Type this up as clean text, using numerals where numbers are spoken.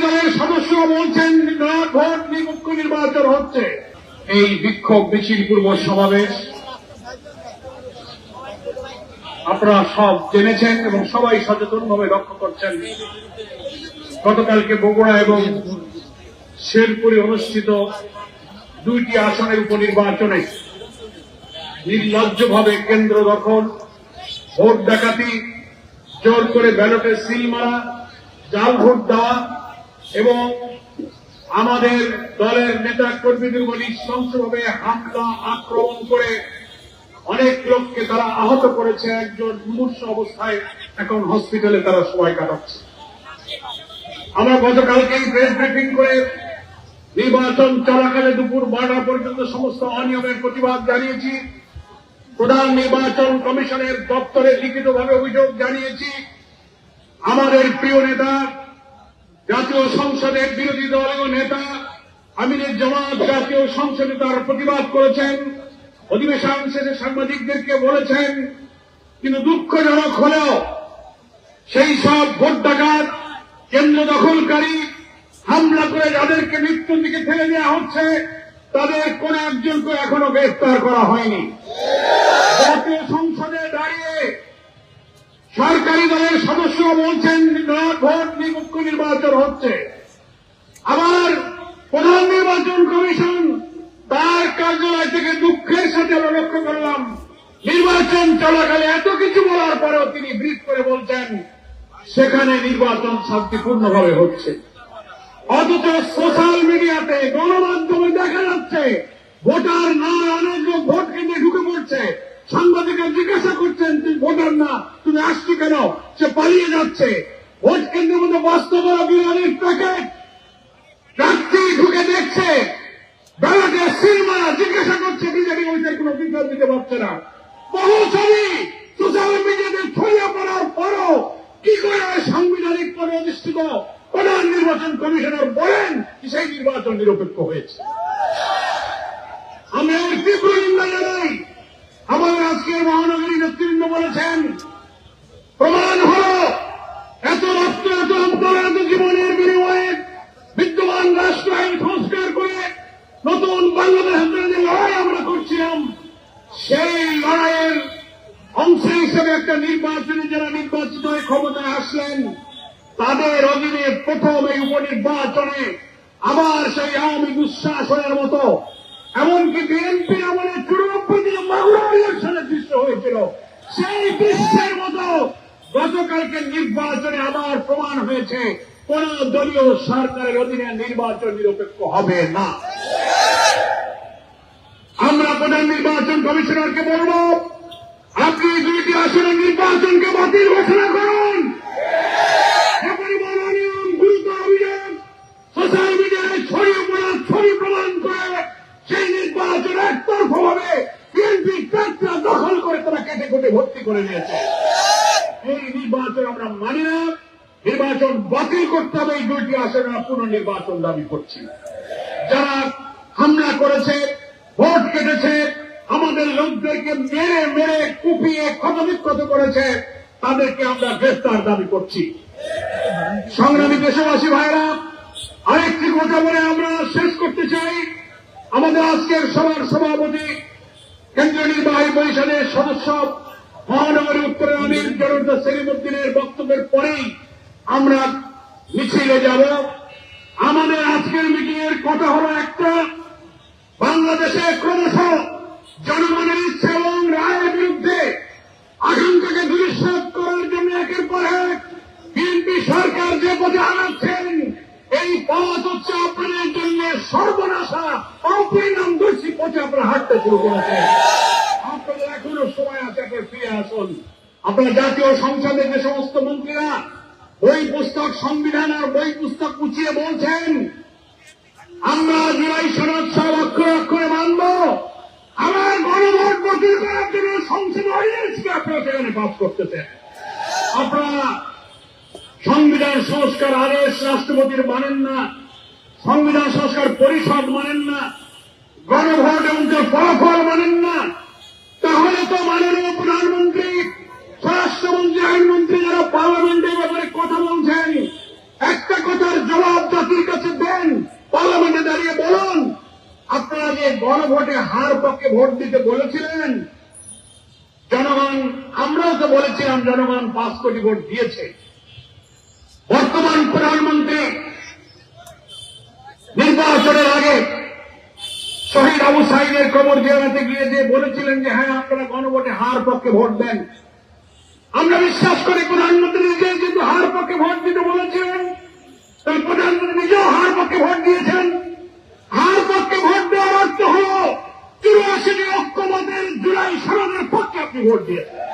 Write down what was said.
দলের সদস্যরা বলছেন ভোট নিরপেক্ষ নির্বাচন হচ্ছে। এই বিক্ষোভ মিছিল পূর্ব সমাবেশ আপনারা সব জেনেছেন এবং সবাই সচেতনভাবে লক্ষ্য করছেন। গতকালকে বগুড়া এবং শেরপুরে অনুষ্ঠিত দুইটি আসনের উপনির্বাচনে নির্লজ্জভাবে কেন্দ্র দখল, ভোট ডাকাতি, জোর করে ব্যালটে সিল মারা, জাল ভোট দেওয়া এবং আমাদের দলের নেতা কর্মীদের উপর নৃশংসভাবে হামলা আক্রমণ করে অনেক লোককে তারা আহত করেছে। একজন মুমূর্ষু অবস্থায় এখন হসপিটালে তারা সময় কাটাচ্ছে। আমরা গতকালকেই প্রেস ব্রিফিং করে নির্বাচন চলাকালে দুপুর 12টা পর্যন্ত সমস্ত অনিয়মের প্রতিবাদ জানিয়েছি। প্রধান নির্বাচন কমিশনের দপ্তরে লিখিতভাবে অভিযোগ জানিয়েছি। আমাদের প্রিয় নেতা, জাতীয় সংসদের বিরোধী দলীয় নেতা আমিনুল জামাত জাতীয় সংসদে তার প্রতিবাদ করেছেন, অধিবেশন শেষে সাংবাদিকদেরকে বলেছেন। কিন্তু দুঃখজনক হলেও সেই সব ভোট ডাকাত, কেন্দ্র দখলকারী, হামলা করে যাদেরকে মৃত্যুর দিকে ঠেলে দেওয়া হচ্ছে তাদের কোন একজনকে এখনো গ্রেফতার করা হয়নি। জাতীয় সংসদে দাঁড়িয়ে সরকারি দলের সদস্যরা বলছেন ভোট নিরপেক্ষ নির্বাচন হচ্ছে। আবার প্রধান নির্বাচন কমিশন তার কার্যালয় থেকে দুঃখের সাথে আমরা লক্ষ্য করলাম নির্বাচন চলাকালে এত কিছু বলার পরেও তিনি ব্রিফ করে বলছেন সেখানে নির্বাচন শান্তিপূর্ণভাবে হচ্ছে। অথচ সোশ্যাল মিডিয়াতে গণমাধ্যমে দেখা যাচ্ছে ভোটার না অনেক লোক ভোট কেন্দ্রে ঢুকে পড়ছে। সাংবাদিকরা জিজ্ঞাসা করছেন তুমি ভোটার না, তুমি আসছো কেন? সে পালিয়ে যাচ্ছে। ভোট কেন্দ্রের মধ্যে বাস্তব বিরিয়ানির প্যাকেট রাত্রি ঢুকে দেখছে, ব্যালটে সিল মারা, জিজ্ঞাসা করছে বিজেপি ওইটার কোন বিচার দিতে পারছে না। বহু ছবি সোশ্যাল মিডিয়াতে ছড়িয়ে পড়ার পরও কি করে সাংবিধানিক পদে অধিষ্ঠিত প্রধান নির্বাচন কমিশনার বলেন সেই নির্বাচন নিরপেক্ষ হয়েছে। আমি এর তীব্র নিন্দা জানাই। আমাদের আজকের মহানগরী নেতৃবৃন্দ বলেছেন প্রমাণ হল এত রক্ত, এত অন্তর, এত জীবনের বিনিময়ে বিদ্যমান রাষ্ট্র আইন সংস্কার করে নতুন বাংলাদেশের জন্য যে লড়াই আমরা করছিলাম সেই লড়াইয়ের অংশ হিসেবে একটা নির্বাচনে যারা নির্বাচিত হয়ে ক্ষমতায় আসলেন তাদের অধীনে প্রথম এই উপনির্বাচনে আবার সেই আওয়ামী দুঃশাসনের মতো এমনকি বিএনপির আমলে 94 দিনে মাগুরা ইলেকশনের দৃশ্য হয়েছিল, সেই দৃশ্যের মতো গতকালকে নির্বাচনে আবার প্রমাণ হয়েছে কোন দলীয় সরকারের অধীনে নির্বাচন নিরপেক্ষ হবে না। আমরা প্রধান নির্বাচন কমিশনারকে বলব আপনি দুইটি আসনে নির্বাচনকে বাতিল ঘোষণা করুন। গুরুতর অভিযোগ সোশ্যাল মিডিয়ায় ছড়িয়ে পড়া ছবি প্রমাণ করে সেই নির্বাচন একতরফাভাবে বিএনপি প্রার্থীরা দখল করে তারা কেটে কেটে ভর্তি করে নিয়েছে। এই নির্বাচন আমরা মানি না। নির্বাচন বাতিল করতে হবে। এই দুইটি আসনে পুনর্নির্বাচন দাবি করছি। যারা হামলা করেছে, ভোট কেটেছে, আমাদের লোকদেরকে মেরে মেরে কুপিয়ে ক্ষতবিক্ষত করেছে তাদেরকে আমরা গ্রেফতার দাবি করছি। সংগ্রামী দেশবাসী ভাইরা, আরেকটি কথা বলে আমরা শেষ করতে চাই। আমাদের আজকের সভার সভাপতি, কেন্দ্রীয় নির্বাহী পরিষদের সদস্য, মহানগরী উত্তরের আমির জনতা সেলিমউদ্দিনের বক্তব্যের পরেই আমরা মিছিলে যাব। আমাদের আজকের মিটিং এর কথা হলো একটা, বাংলাদেশে ক্রমশ জনগণের ইচ্ছা এবং রায়ের বিরুদ্ধে আশঙ্কাকে দুলিশ্বাস করার জন্য একের পর এক বিএনপি সরকার যে পথে আনাচ্ছেন এই পথ হচ্ছে আপনাদের জন্য সর্বনাশা, অপরিণামদর্শী পথে আপনারা হাঁটতে শুরু করেছেন। আপনাদের এখনো সময় আছে, আপনারা ফিরে আসুন। আপনারা জাতীয় সংসদের যে সমস্ত মন্ত্রীরা বই পুস্তক, সংবিধান আর বই পুস্তক উঁচিয়ে বলছেন আমরা জুলাই সনদ সব অক্ষরে অক্ষরে মানব, আমার গণভোট বাতিল করার জন্য সংসদ অর্ডিন্যান্সকে আপনারা সেখানে পাস করতেছেন। আপনারা সংবিধান সংস্কার আদেশ রাষ্ট্রপতির মানেন না, সংবিধান সংস্কার পরিষদ মানেন না, গণভোট এবং ফলাফল মানেন না। তাহলে তো মাননীয় প্রধানমন্ত্রী, স্বরাষ্ট্রমন্ত্রী, আইনমন্ত্রী যারা পার্লামেন্টের ব্যাপারে কথা বলছেন একটা কথার জবাব জাতির কাছে দেন, পার্লামেন্টে দাঁড়িয়ে বলুন আপনারা যে গণভোটে হার পক্ষে ভোট দিতে বলেছিলেন, জনগণ, আমরাও তো বলেছিলাম জনগণ 5 কোটি ভোট দিয়েছে। বর্তমান প্রধানমন্ত্রী নির্বাচনের আগে শহীদ আবু সাইদের কবর জিয়ারতে গিয়ে যে বলেছিলেন যে হ্যাঁ আপনারা গণভোটে হার পক্ষে ভোট দেন, আমরা বিশ্বাস করি প্রধানমন্ত্রী নিজে কিন্তু হার পক্ষে ভোট দিতে বলেছিলেন, তাই প্রধানমন্ত্রী নিজেও হার পক্ষে ভোট দিয়েছেন। হার পক্ষে ভোট দেওয়ার অর্থ হল 84 ঐক্যমতের জুলাই সনদের পক্ষে আপনি ভোট দিয়েছেন।